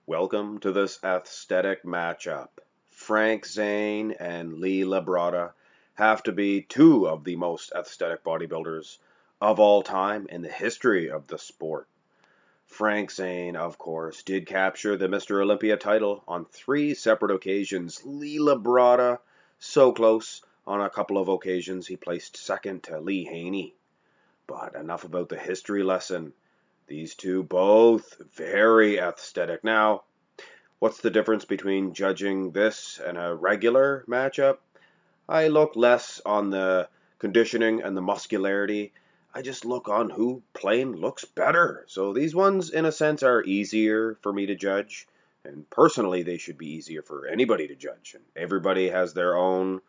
Welcome to this aesthetic matchup. Frank Zane and Labrada have to be two of the most aesthetic bodybuilders of all time in the history of the sport. Frank Zane, of course, did capture the Mr. Olympia title on three separate occasions. Labrada, so close, on a couple of occasions he placed second to Lee Haney. But enough about the history lesson. These two both very aesthetic. Now, what's the difference between judging this and a regular matchup? I look less on the conditioning and the muscularity. I just look on who plain looks better. So these ones, in a sense, are easier for me to judge. And personally, they should be easier for anybody to judge. And everybody has their own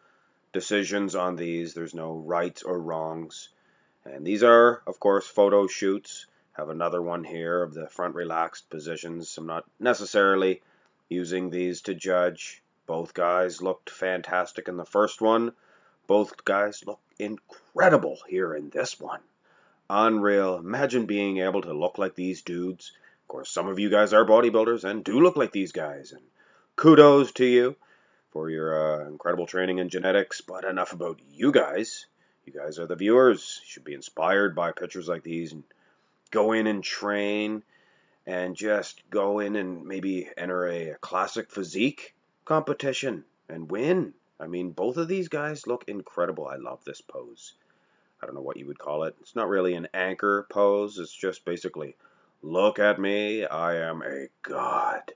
decisions on these. There's no rights or wrongs. And these are, of course, photo shoots. Have another one here of the front relaxed positions. I'm not necessarily using these to judge. Both guys looked fantastic in the first one. Both guys look incredible here in this one. Unreal. Imagine being able to look like these dudes. Of course, some of you guys are bodybuilders and do look like these guys. And kudos to you for your incredible training and genetics. But enough about you guys. You guys are the viewers. You should be inspired by pictures like these and go in and train and just go in and maybe enter a classic physique competition and win. I mean, both of these guys look incredible. I love this pose. I don't know what you would call it. It's not really an anchor pose. It's just basically, look at me. I am a god.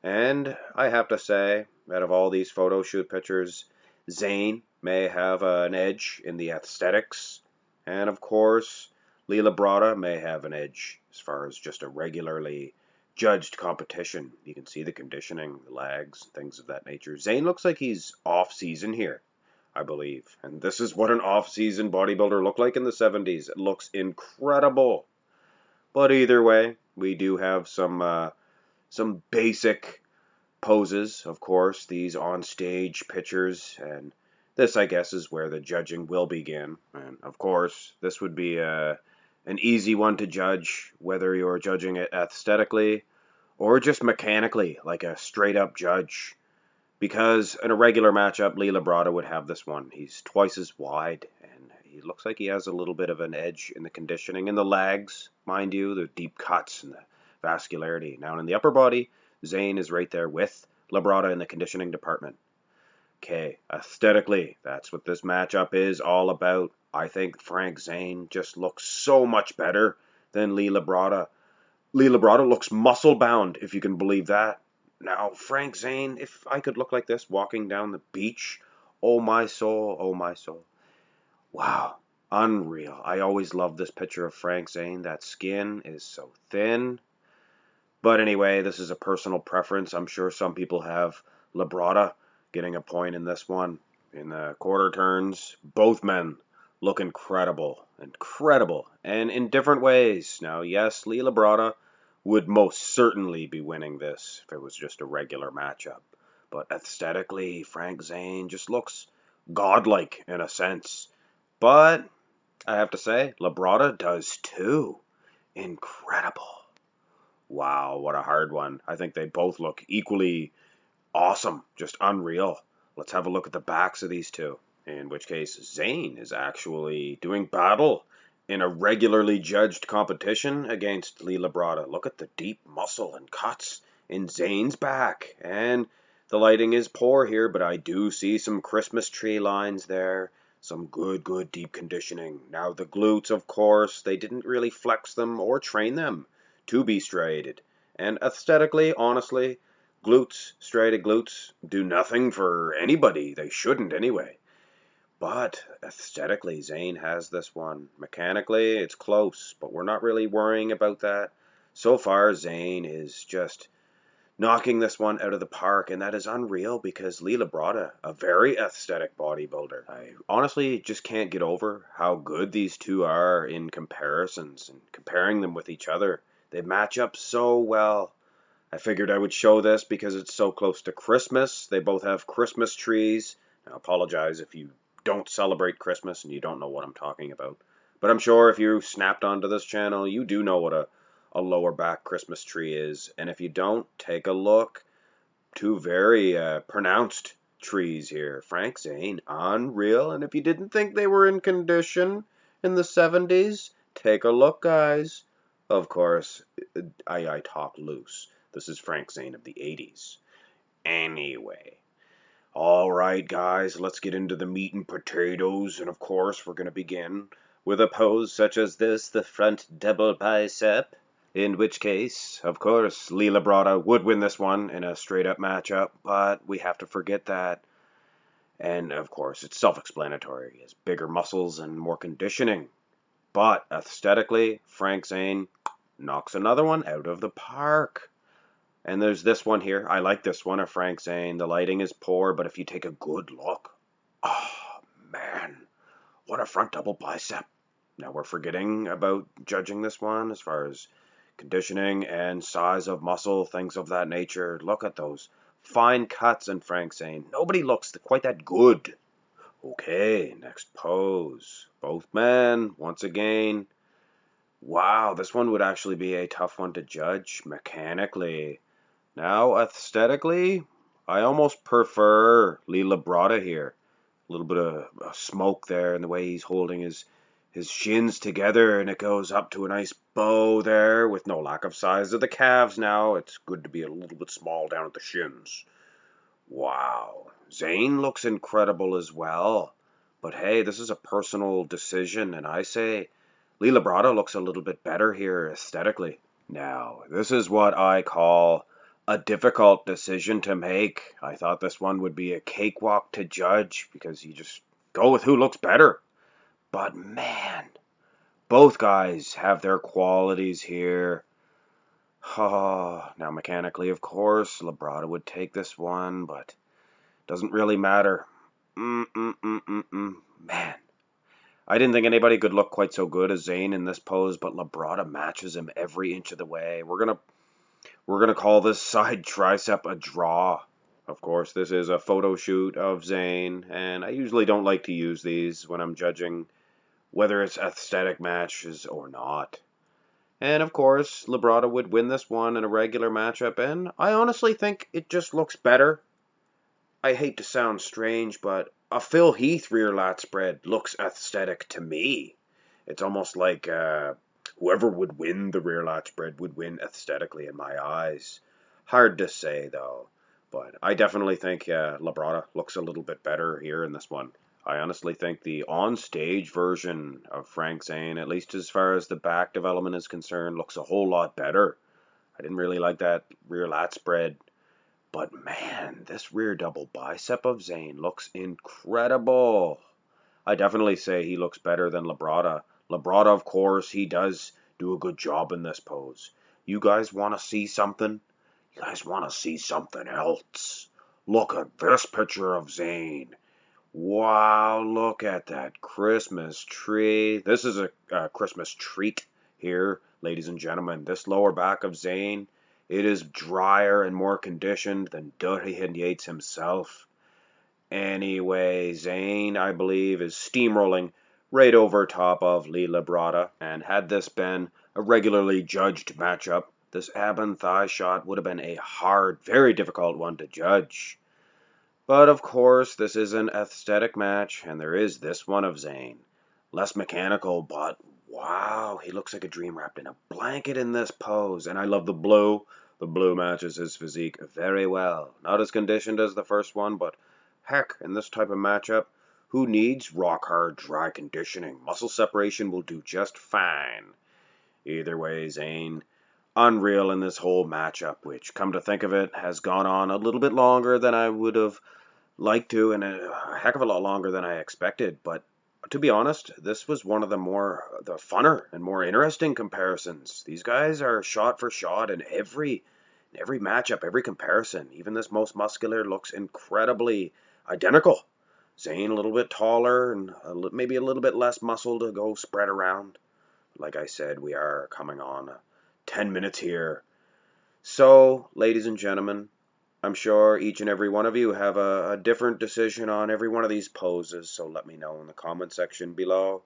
And I have to say, out of all these photo shoot pictures, Zane may have an edge in the aesthetics. And of course, Labrada may have an edge as far as just a regularly judged competition. You can see the conditioning, the legs, things of that nature. Zane looks like he's off-season here, I believe. And this is what an off-season bodybuilder looked like in the 70s. It looks incredible. But either way, we do have some basic poses, of course, these on-stage pictures, and this, I guess, is where the judging will begin. And of course, this would be an easy one to judge, whether you're judging it aesthetically or just mechanically, like a straight-up judge. Because in a regular matchup, Labrada would have this one. He's twice as wide, and he looks like he has a little bit of an edge in the conditioning. In the legs, mind you, the deep cuts and the vascularity. Now, in the upper body, Zane is right there with Labrada in the conditioning department. Okay, aesthetically, that's what this matchup is all about. I think Frank Zane just looks so much better than Labrada. Labrada looks muscle-bound, if you can believe that. Now, Frank Zane, if I could look like this walking down the beach, oh my soul, oh my soul. Wow, unreal. I always love this picture of Frank Zane. That skin is so thin. But anyway, this is a personal preference. I'm sure some people have Labrada getting a point in this one. In the quarter turns, both men look incredible. Incredible. And in different ways. Now, yes, Labrada would most certainly be winning this if it was just a regular matchup. But aesthetically, Frank Zane just looks godlike in a sense. But I have to say, Labrada does too. Incredible. Wow, what a hard one. I think they both look equally awesome, just unreal. Let's have a look at the backs of these two. In which case, Zane is actually doing battle in a regularly judged competition against Labrada. Look at the deep muscle and cuts in Zane's back. And the lighting is poor here, but I do see some Christmas tree lines there. Some good deep conditioning. Now the glutes, of course, they didn't really flex them or train them to be striated. And aesthetically, honestly, striated glutes, do nothing for anybody. They shouldn't anyway. But aesthetically, Zane has this one. Mechanically, it's close, but we're not really worrying about that. So far, Zane is just knocking this one out of the park, and that is unreal because Labrada, a very aesthetic bodybuilder. I honestly just can't get over how good these two are in comparisons and comparing them with each other. They match up so well. I figured I would show this because it's so close to Christmas. They both have Christmas trees. I apologize if you don't celebrate Christmas and you don't know what I'm talking about. But I'm sure if you snapped onto this channel, you do know what a a lower back Christmas tree is. And if you don't, take a look. Two very pronounced trees here. Frank Zane, unreal. And if you didn't think they were in condition in the 70s, take a look, guys. Of course, I talk loose. This is Frank Zane of the 80s. Anyway. Alright, guys, let's get into the meat and potatoes. And of course, we're going to begin with a pose such as this, the front double bicep. In which case, of course, Labrada would win this one in a straight-up matchup, but we have to forget that. And, of course, it's self-explanatory. He has bigger muscles and more conditioning. But, aesthetically, Frank Zane knocks another one out of the park. And there's this one here. I like this one of Frank Zane. The lighting is poor, but if you take a good look, oh, man, what a front double bicep. Now, we're forgetting about judging this one as far as conditioning and size of muscle, things of that nature. Look at those fine cuts in Frank Zane. Nobody looks quite that good. Okay, next pose. Both men, once again. Wow, this one would actually be a tough one to judge mechanically. Now, aesthetically, I almost prefer Labrada here. A little bit of smoke there in the way he's holding his shins together, and it goes up to a nice bow there with no lack of size of the calves now. It's good to be a little bit small down at the shins. Wow. Zane looks incredible as well. But hey, this is a personal decision, and I say Labrada looks a little bit better here aesthetically. Now, this is what I call a difficult decision to make. I thought this one would be a cakewalk to judge because you just go with who looks better. But man, both guys have their qualities here. Oh, now mechanically, of course, Labrada would take this one, but doesn't really matter. Man, I didn't think anybody could look quite so good as Zane in this pose, but Labrada matches him every inch of the way. We're gonna call this side tricep a draw. Of course, this is a photo shoot of Zane, and I usually don't like to use these when I'm judging whether it's aesthetic matches or not. And of course, Labrada would win this one in a regular matchup, and I honestly think it just looks better. I hate to sound strange, but a Phil Heath rear lat spread looks aesthetic to me. It's almost like whoever would win the rear lat spread would win aesthetically in my eyes. Hard to say, though. But I definitely think Labrada looks a little bit better here in this one. I honestly think the on-stage version of Frank Zane, at least as far as the back development is concerned, looks a whole lot better. I didn't really like that rear lat spread. But man, this rear double bicep of Zane looks incredible. I definitely say he looks better than Labrada. Labrada, of course, he does do a good job in this pose. You guys want to see something? You guys want to see something else? Look at this picture of Zane. Wow, look at that Christmas tree. This is a Christmas treat here, ladies and gentlemen. This lower back of Zane, it is drier and more conditioned than Dirty Yates himself. Anyway, Zane, I believe, is steamrolling right over top of Labrada. And had this been a regularly judged matchup, this ab and thigh shot would have been a hard, very difficult one to judge. But of course, this is an aesthetic match, and there is this one of Zane. Less mechanical, but wow, he looks like a dream wrapped in a blanket in this pose. And I love the blue. The blue matches his physique very well. Not as conditioned as the first one, but heck, in this type of matchup, who needs rock hard dry conditioning? Muscle separation will do just fine. Either way, Zane, unreal in this whole matchup, which, come to think of it, has gone on a little bit longer than I would have liked to, and a heck of a lot longer than I expected. But to be honest, this was one of the funner and more interesting comparisons. These guys are shot for shot in every matchup, every comparison. Even this most muscular looks incredibly identical. Zane a little bit taller and maybe a little bit less muscle to go spread around. Like I said, we are coming on 10 minutes here. So, ladies and gentlemen, I'm sure each and every one of you have a different decision on every one of these poses, so let me know in the comment section below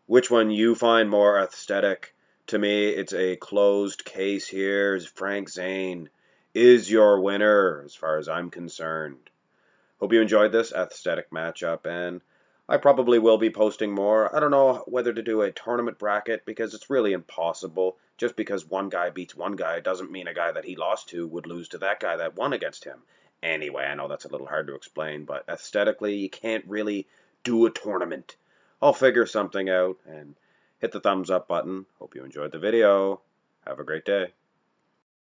which one you find more aesthetic, To me, it's a closed case here. Frank Zane is your winner as far as I'm concerned. Hope you enjoyed this aesthetic matchup, and I probably will be posting more. I don't know whether to do a tournament bracket because it's really impossible. Just because one guy beats one guy doesn't mean a guy that he lost to would lose to that guy that won against him. Anyway, I know that's a little hard to explain, but aesthetically, you can't really do a tournament. I'll figure something out, and hit the thumbs up button. Hope you enjoyed the video. Have a great day.